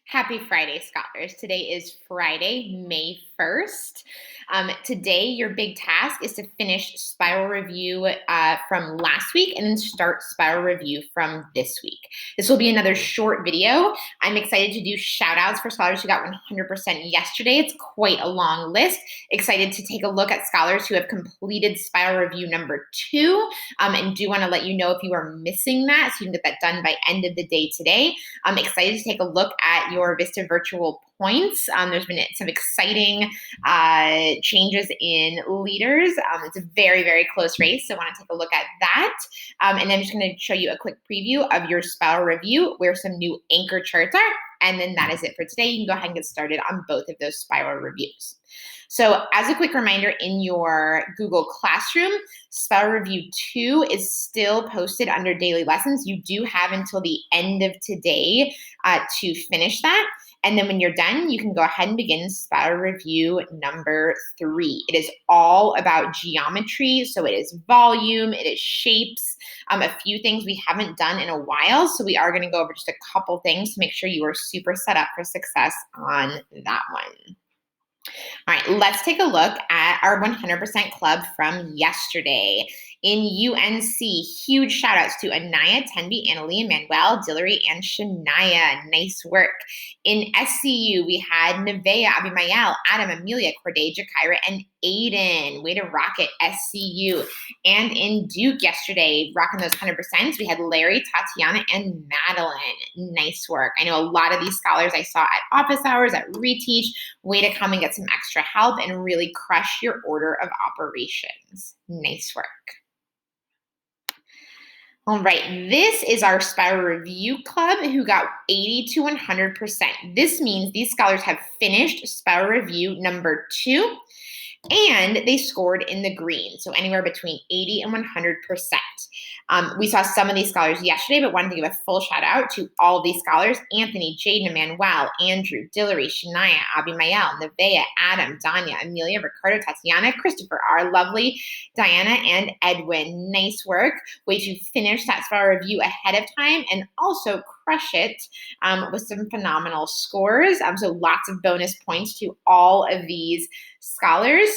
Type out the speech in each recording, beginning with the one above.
Happy Friday, scholars. Today is Friday, May 1st. Today, your big task is to finish spiral review from last week and then start spiral review from this week. This will be another short video. I'm excited to do shout outs for scholars who got 100% yesterday. It's quite a long list. Excited to take a look at scholars who have completed spiral review number 2 and do want to let you know if you are missing that so you can get that done by end of the day today. I'm excited to take a look at your Vista virtual points. There's been some exciting changes in leaders. It's a very, very close race, so I want to take a look at that. And then I'm just going to show you a quick preview of your spiral review, where some new anchor charts are, and then that is it for today. You can go ahead and get started on both of those spiral reviews. So as a quick reminder, in your Google Classroom, Spiral Review 2 is still posted under daily lessons. You do have until the end of today to finish that. And then when you're done, you can go ahead and begin Spiral Review number 3. It is all about geometry. So it is volume, it is shapes, a few things we haven't done in a while. So we are going to go over just a couple things to make sure you are super set up for success on that one. All right, let's take a look at our 100% club from yesterday. In UNC, huge shout outs to Anaya, Tenby, Annalie, Manuel, Dillery, and Shania. Nice work. In SCU, we had Nevaeh, Abimael, Adam, Amelia, Corday, Jakira, and Aiden. Way to rock it, SCU. And in Duke yesterday, rocking those 100%, we had Larry, Tatiana, and Madeline. Nice work. I know a lot of these scholars I saw at office hours, at reteach. Way to come and get some extra help and really crush your order of operations. Nice work. All right, this is our Spiral Review Club who got 80 to 100%. This means these scholars have finished Spiral Review number 2, and they scored in the green, so anywhere between 80 and 100%. We saw some of these scholars yesterday, but wanted to give a full shout out to all of these scholars: Anthony, Jaden, Manuel, Andrew, Dillery, Shania, Abimael, Nevaeh, Adam, Danya, Amelia, Ricardo, Tatiana, Christopher, our lovely Diana, and Edwin. Nice work. Way to finish that spiral review ahead of time and also crush it with some phenomenal scores. So lots of bonus points to all of these scholars.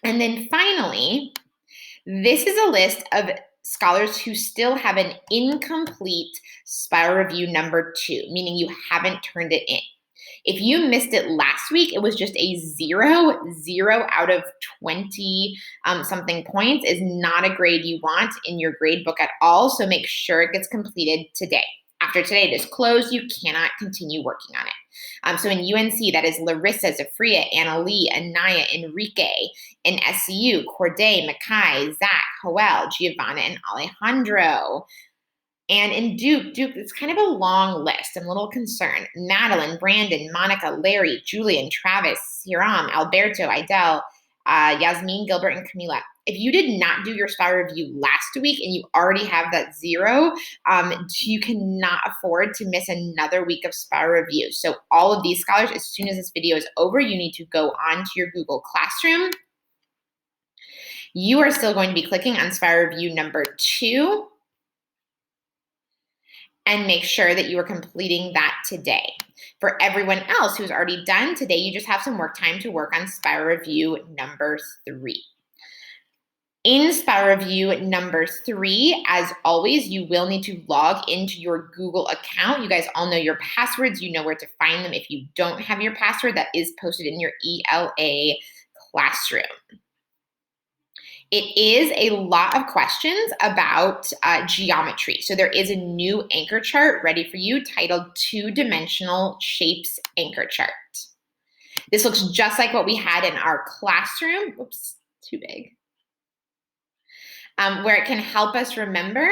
And then finally, this is a list of scholars who still have an incomplete spiral review number 2, meaning you haven't turned it in. If you missed it last week, it was just a 0 out of 20 something points is not a grade you want in your grade book at all. So make sure it gets completed today. After today, it is closed. You cannot continue working on it. So in UNC, that is Larissa, Zafria, Annalie, Anaya, Enrique. In SCU, Corday, Makai, Zach, Joel, Giovanna, and Alejandro. And in Duke, it's kind of a long list. I'm a little concerned. Madeline, Brandon, Monica, Larry, Julian, Travis, Hiram, Alberto, Idel, Yasmin, Gilbert, and Camila. If you did not do your spiral review last week and you already have that 0, you cannot afford to miss another week of spiral review. So all of these scholars, as soon as this video is over, you need to go on to your Google Classroom. You are still going to be clicking on spiral review number 2 and make sure that you are completing that today. For everyone else who's already done, today you just have some work time to work on spiral review number 3. In spiral review number 3, as always, you will need to log into your Google account. You guys all know your passwords. You know where to find them. If you don't have your password, that is posted in your ELA classroom. It is a lot of questions about geometry. So there is a new anchor chart ready for you titled 2-Dimensional Shapes Anchor Chart. This looks just like what we had in our classroom. Oops, too big. Where it can help us remember.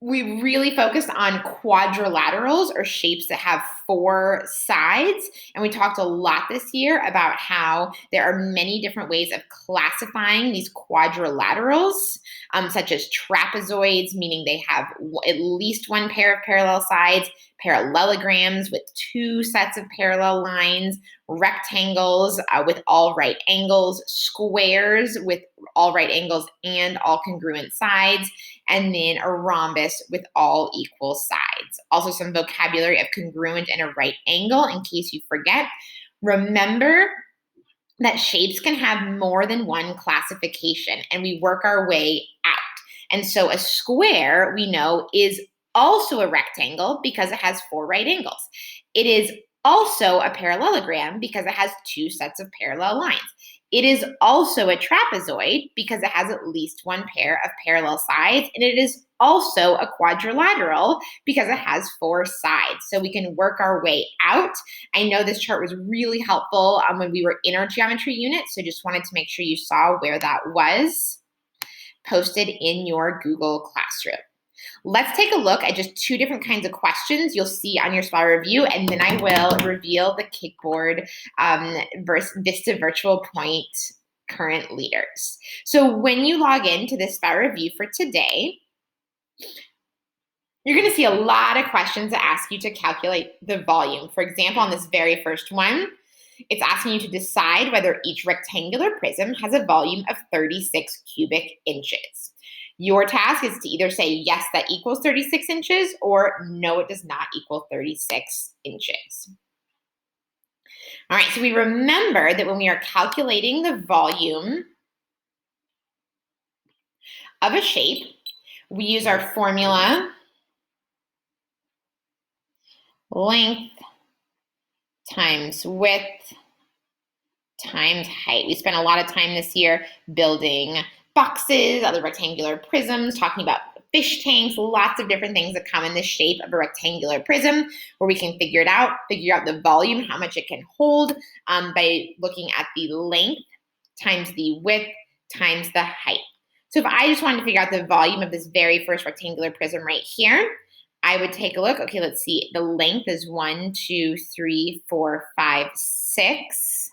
We really focused on quadrilaterals, or shapes that have 4 sides. And we talked a lot this year about how there are many different ways of classifying these quadrilaterals, such as trapezoids, meaning they have at least one pair of parallel sides, parallelograms with two sets of parallel lines, rectangles with all right angles, squares with all right angles and all congruent sides, and then a rhombus with all equal sides. Also, some vocabulary of congruent and a right angle in case you forget. Remember that shapes can have more than one classification, and we work our way out. And so a square, we know, is also a rectangle because it has four right angles. It is also a parallelogram because it has two sets of parallel lines. It is also a trapezoid because it has at least one pair of parallel sides, and it is also a quadrilateral because it has four sides. So we can work our way out. I know this chart was really helpful when we were in our geometry unit, so just wanted to make sure you saw where that was posted in your Google Classroom. Let's take a look at just two different kinds of questions you'll see on your spiral review, and then I will reveal the Kickboard versus Vista Virtual Point current leaders. So when you log into this spiral review for today, you're going to see a lot of questions that ask you to calculate the volume. For example, on this very first one, it's asking you to decide whether each rectangular prism has a volume of 36 cubic inches. Your task is to either say, yes, that equals 36 inches, or no, it does not equal 36 inches. All right, so we remember that when we are calculating the volume of a shape, we use our formula, length times width times height. We spent a lot of time this year building boxes, other rectangular prisms, talking about fish tanks, lots of different things that come in the shape of a rectangular prism where we can figure out the volume, how much it can hold by looking at the length times the width times the height. So if I just wanted to figure out the volume of this very first rectangular prism right here, I would take a look. Okay, let's see. The length is 1, 2, 3, 4, 5, 6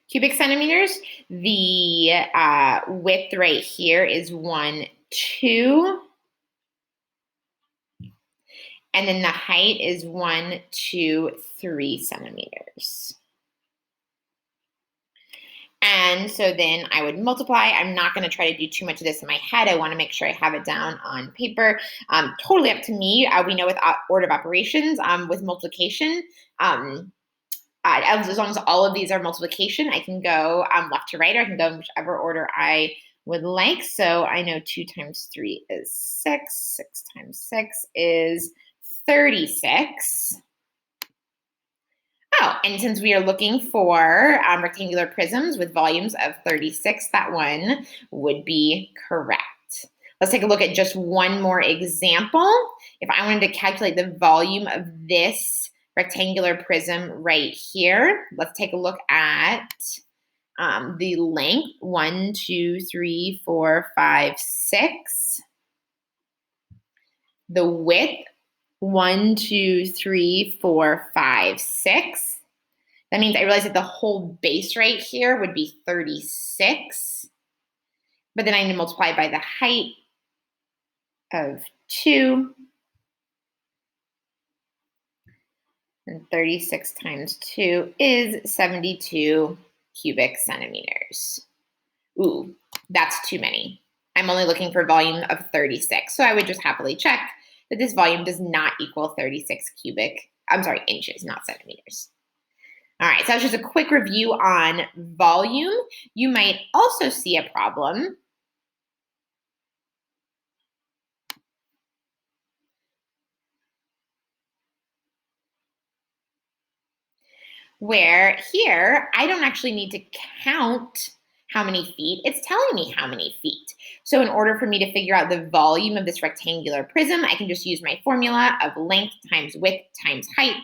cubic centimeters. The width right here is 1, 2. And then the height is 1, 2, 3 centimeters. And so then I would multiply. I'm not going to try to do too much of this in my head. I want to make sure I have it down on paper. Totally up to me. We know with order of operations, with multiplication, as long as all of these are multiplication, I can go left to right, or I can go in whichever order I would like. So I know 2 times 3 is 6. 6 times 6 is 36. Oh, and since we are looking for rectangular prisms with volumes of 36, that one would be correct. Let's take a look at just one more example. If I wanted to calculate the volume of this rectangular prism right here, let's take a look at the length, 1, 2, 3, 4, 5, 6. The width, 1, 2, 3, 4, 5, 6. That means I realize that the whole base right here would be 36. But then I need to multiply by the height of 2. And 36 times 2 is 72 cubic centimeters. Ooh, that's too many. I'm only looking for volume of 36. So I would just happily check that this volume does not equal 36 inches, not centimeters. All right, so that's just a quick review on volume. You might also see a problem where here, I don't actually need to count how many feet. It's telling me how many feet. So in order for me to figure out the volume of this rectangular prism, I can just use my formula of length times width times height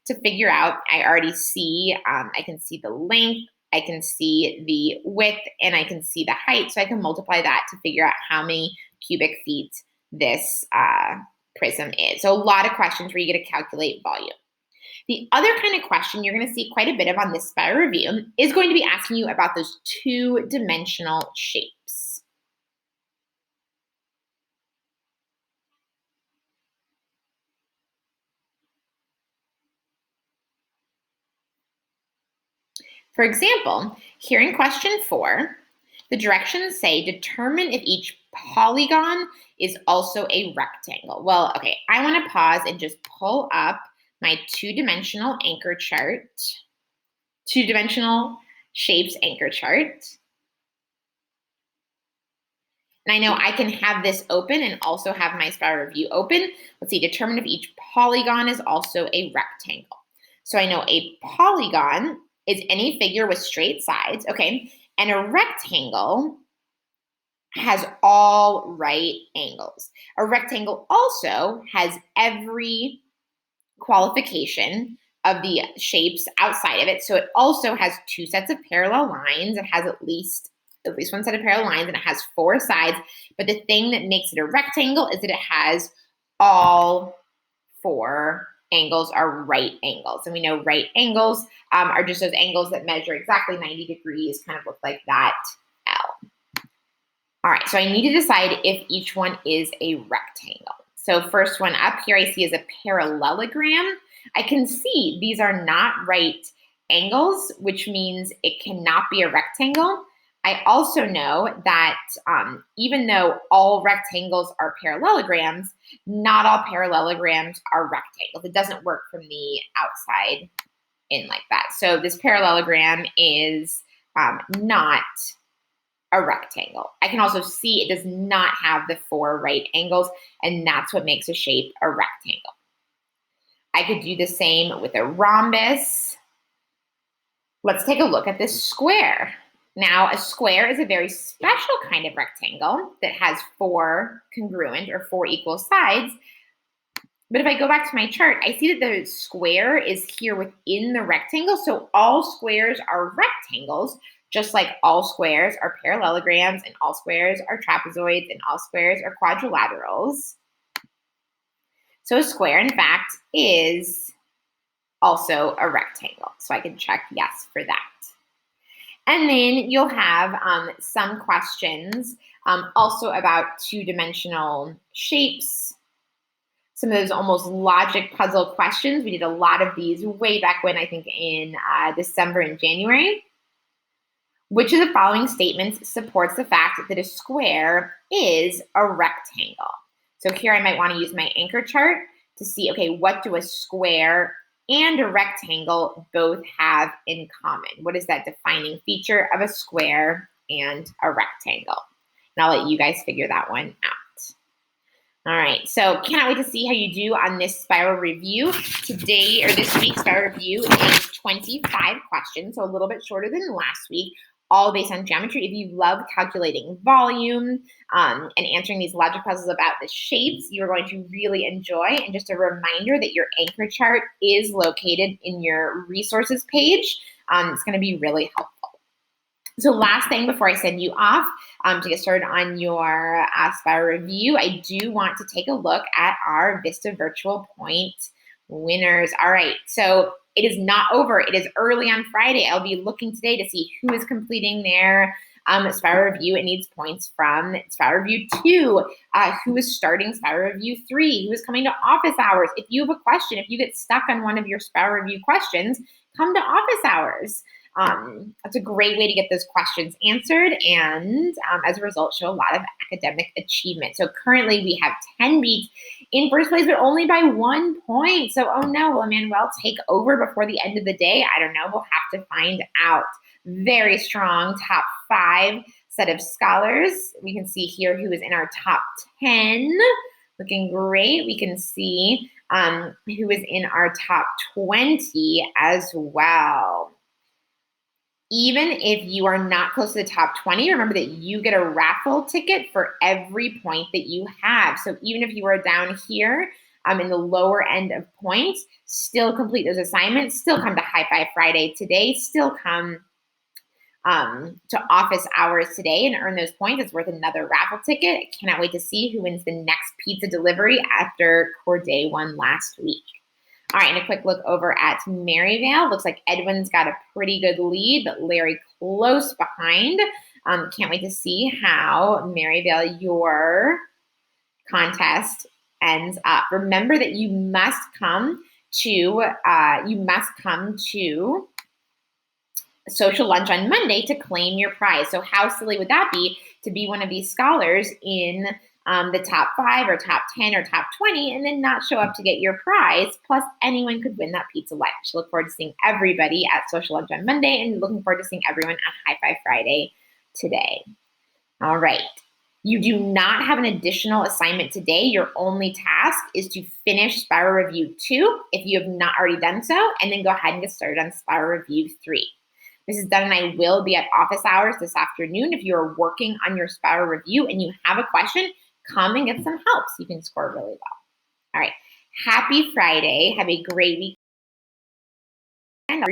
to figure out. I already see, I can see the length, I can see the width, and I can see the height. So I can multiply that to figure out how many cubic feet this prism is. So a lot of questions where you get to calculate volume. The other kind of question you're going to see quite a bit of on this spiral review is going to be asking you about those two-dimensional shapes. For example, here in question 4, the directions say determine if each polygon is also a rectangle. Well, okay, I want to pause and just pull up my two-dimensional anchor chart, two-dimensional shapes anchor chart. And I know I can have this open and also have my spiral review open. Let's see, determine if each polygon is also a rectangle. So I know a polygon is any figure with straight sides, okay? And a rectangle has all right angles. A rectangle also has every qualification of the shapes outside of it. So it also has 2 sets of parallel lines. It has at least one set of parallel lines, and it has 4 sides. But the thing that makes it a rectangle is that it has all 4 angles are right angles. And we know right angles are just those angles that measure exactly 90 degrees, kind of look like that L. All right, so I need to decide if each one is a rectangle. So first one up here I see is a parallelogram. I can see these are not right angles, which means it cannot be a rectangle. I also know that even though all rectangles are parallelograms, not all parallelograms are rectangles. It doesn't work from the outside in like that. So this parallelogram is not a rectangle. I can also see it does not have the 4 right angles, and that's what makes a shape a rectangle. I could do the same with a rhombus. Let's take a look at this square. Now, a square is a very special kind of rectangle that has 4 congruent or 4 equal sides. But if I go back to my chart, I see that the square is here within the rectangle. So all squares are rectangles, just like all squares are parallelograms, and all squares are trapezoids, and all squares are quadrilaterals. So a square, in fact, is also a rectangle. So I can check yes for that. And then you'll have some questions also about two-dimensional shapes. Some of those almost logic puzzle questions. We did a lot of these way back when, I think in December and January. Which of the following statements supports the fact that a square is a rectangle? So here I might want to use my anchor chart to see, okay, what do a square and a rectangle both have in common? What is that defining feature of a square and a rectangle? And I'll let you guys figure that one out. All right, so cannot wait to see how you do on this spiral review. Today, or this week's spiral review is 25 questions, so a little bit shorter than last week, all based on geometry. If you love calculating volume and answering these logic puzzles about the shapes, you're going to really enjoy. And just a reminder that your anchor chart is located in your resources page. It's going to be really helpful. So last thing before I send you off to get started on your spiral review, I do want to take a look at our Vista Virtual Point winners. All right, so it is not over. It is early on Friday. I'll be looking today to see who is completing their spiral review. It needs points from spiral review 2, who is starting spiral review 3, who is coming to office hours. If you have a question, if you get stuck on one of your spiral review questions, come to office hours. That's a great way to get those questions answered and as a result show a lot of academic achievement. So currently we have 10 beats in first place, but only by 1 point. So, oh no, will Emmanuel take over before the end of the day? I don't know, we'll have to find out. Very strong top 5 set of scholars. We can see here who is in our top 10. Looking great. We can see who is in our top 20 as well. Even if you are not close to the top 20, remember that you get a raffle ticket for every point that you have. So even if you are down here in the lower end of points, still complete those assignments, still come to High Five Friday today, still come to office hours today and earn those points. It's worth another raffle ticket. I cannot wait to see who wins the next pizza delivery after Corday won last week. All right, and a quick look over at Maryvale. Looks like Edwin's got a pretty good lead, but Larry close behind. Can't wait to see how Maryvale, your contest ends up. Remember that you must come to social lunch on Monday to claim your prize. So how silly would that be to be one of these scholars in the top 5 or top 10 or top 20 and then not show up to get your prize? Plus, anyone could win that pizza lunch. Look forward to seeing everybody at social lunch on Monday and looking forward to seeing everyone at High Five Friday today. All right. You do not have an additional assignment today. Your only task is to finish Spiral Review 2 if you have not already done so, and then go ahead and get started on Spiral Review 3. Mrs. Dunn and I will be at office hours this afternoon. If you're working on your Spiral Review and you have a question, come and get some help so you can score really well. All right. Happy Friday. Have a great weekend.